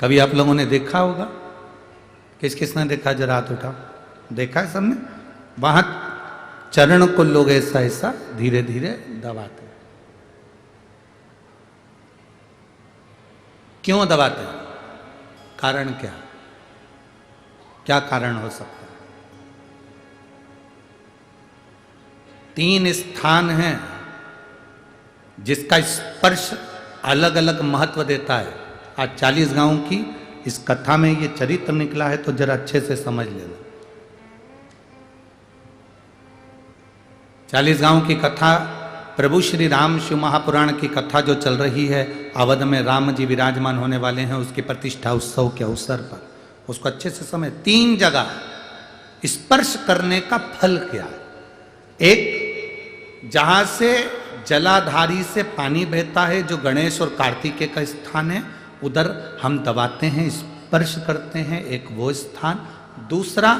कभी आप लोगों ने देखा होगा? किस किसने देखा? जरा हाथ उठाओ। देखा है सबने? वहां चरण को लोग ऐसा ऐसा धीरे धीरे दबाते हैं। क्यों दबाते हैं? कारण क्या? क्या कारण हो सकता है? 3 स्थान हैं जिसका स्पर्श अलग अलग महत्व देता है। आज 40 गांव की इस कथा में ये चरित्र निकला है, तो जरा अच्छे से समझ लेना। 40 गांव की कथा, प्रभु श्री राम शिव महापुराण की कथा जो चल रही है, अवध में राम जी विराजमान होने वाले हैं, उसकी प्रतिष्ठा उत्सव के अवसर पर उसको अच्छे से समझ। 3 जगह स्पर्श करने का फल क्या है? एक, जहां से जलाधारी से पानी बहता है, जो गणेश और कार्तिकेय का स्थान है, उधर हम दबाते हैं, स्पर्श करते हैं, एक वो स्थान। दूसरा,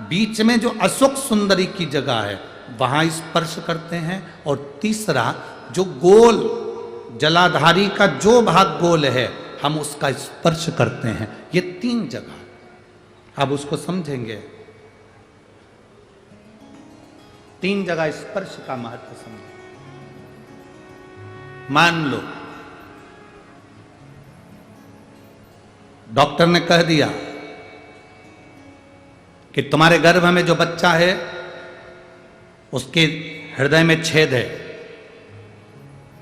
बीच में जो अशोक सुंदरी की जगह है, वहां स्पर्श करते हैं। और तीसरा, जो गोल जलाधारी का जो भाग गोल है, हम उसका स्पर्श करते हैं। ये 3 जगह, अब उसको समझेंगे। 3 जगह स्पर्श का महत्व समझें। मान लो डॉक्टर ने कह दिया कि तुम्हारे गर्भ में जो बच्चा है उसके हृदय में छेद है,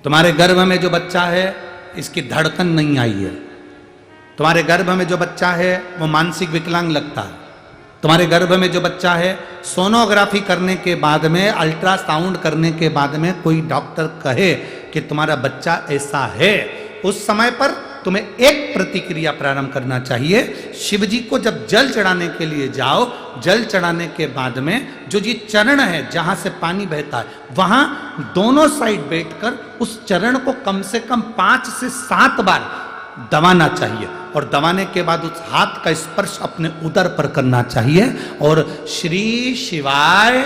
तुम्हारे गर्भ में जो बच्चा है इसकी धड़कन नहीं आई है, तुम्हारे गर्भ में जो बच्चा है वो मानसिक विकलांग लगता है, तुम्हारे गर्भ में जो बच्चा है, सोनोग्राफी करने के बाद में, अल्ट्रासाउंड करने के बाद में कोई डॉक्टर कहे कि तुम्हारा बच्चा ऐसा है, उस समय पर तुम्हें एक प्रतिक्रिया प्रारंभ करना चाहिए। शिव जी को जब जल चढ़ाने के लिए जाओ, जल चढ़ाने के बाद में जो ये चरण है जहां से पानी बहता है, वहां दोनों साइड बैठकर उस चरण को कम से कम 5 से 7 बार दबाना चाहिए। और दबाने के बाद उस हाथ का स्पर्श अपने उदर पर करना चाहिए और श्री शिवाय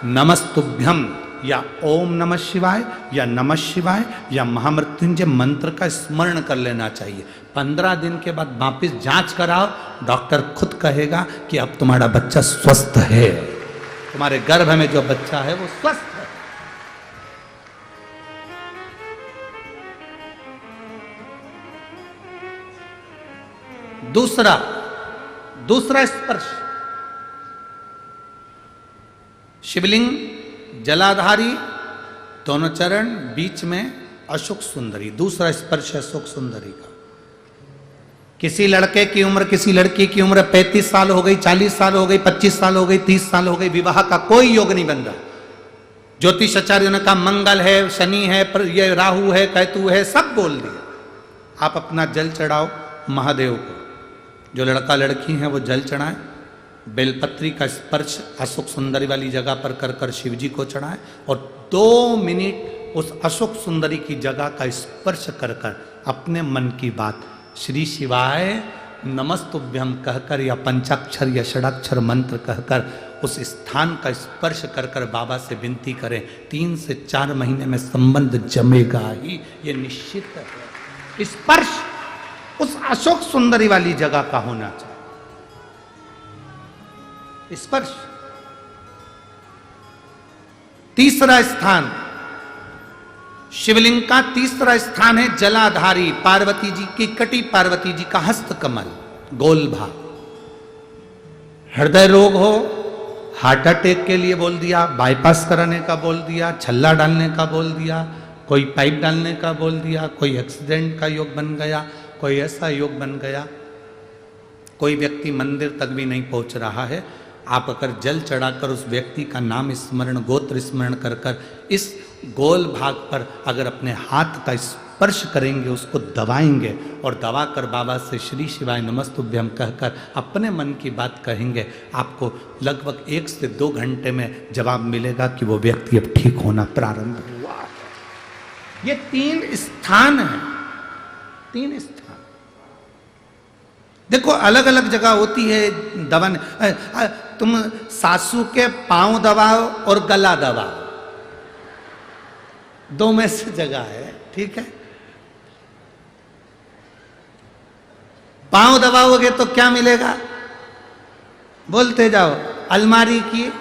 नमस्तुभ्यम या ओम नमः शिवाय या नमः शिवाय या महामृत्युंजय मंत्र का स्मरण कर लेना चाहिए। 15 दिन के बाद वापिस जांच कराओ, डॉक्टर खुद कहेगा कि अब तुम्हारा बच्चा स्वस्थ है, तुम्हारे गर्भ में जो बच्चा है वो स्वस्थ है। दूसरा स्पर्श, शिवलिंग, जलाधारी, दोनों चरण, बीच में अशोक सुंदरी। दूसरा स्पर्श है अशोक सुंदरी का। किसी लड़के की उम्र, किसी लड़की की उम्र 35 साल हो गई, 40 साल हो गई, 25 साल हो गई, 30 साल हो गई, विवाह का कोई योग नहीं बन रहा। ज्योतिष आचार्यों ने कहा मंगल है, शनि है, ये राहु है, केतु है, सब बोल दिया। आप अपना जल चढ़ाओ महादेव को, जो लड़का लड़की है वो जल चढ़ाएं, बेलपत्री का स्पर्श अशोक सुंदरी वाली जगह पर कर कर शिव जी को चढ़ाएं और 2 मिनट उस अशोक सुंदरी की जगह का स्पर्श कर कर अपने मन की बात श्री शिवाय नमस्तुभ्यम कहकर या पंचाक्षर या षडाक्षर मंत्र कहकर उस स्थान का स्पर्श कर कर बाबा से विनती करें। 3 से 4 महीने में संबंध जमेगा ही, ये निश्चित है। स्पर्श उस अशोक सुंदरी वाली जगह का होना चाहिए। स्पर्श। तीसरा स्थान, शिवलिंग का तीसरा स्थान है जलाधारी, पार्वती जी की कटी, पार्वती जी का हस्त कमल, गोल भाग। हृदय रोग हो, हार्ट अटैक के लिए बोल दिया, बाईपास कराने का बोल दिया, छल्ला डालने का बोल दिया, कोई पाइप डालने का बोल दिया, कोई एक्सीडेंट का योग बन गया, कोई ऐसा योग बन गया, कोई व्यक्ति मंदिर तक भी नहीं पहुंच रहा है, आप अगर जल चढ़ाकर उस व्यक्ति का नाम स्मरण, गोत्र स्मरण कर कर इस गोल भाग पर अगर अपने हाथ का स्पर्श करेंगे, उसको दबाएंगे और दबाकर बाबा से श्री शिवाय नमस्तुभ्यम कहकर अपने मन की बात कहेंगे, आपको लगभग 1 से 2 घंटे में जवाब मिलेगा कि वो व्यक्ति अब ठीक होना प्रारंभ हुआ है। ये 3 स्थान हैं, 3 स्थान। देखो अलग अलग जगह होती है दबाने। तुम सासू के पांव दबाओ और गला दबाओ, 2 में से जगह है, ठीक है। पांव दबाओगे तो क्या मिलेगा? बोलते जाओ। अलमारी की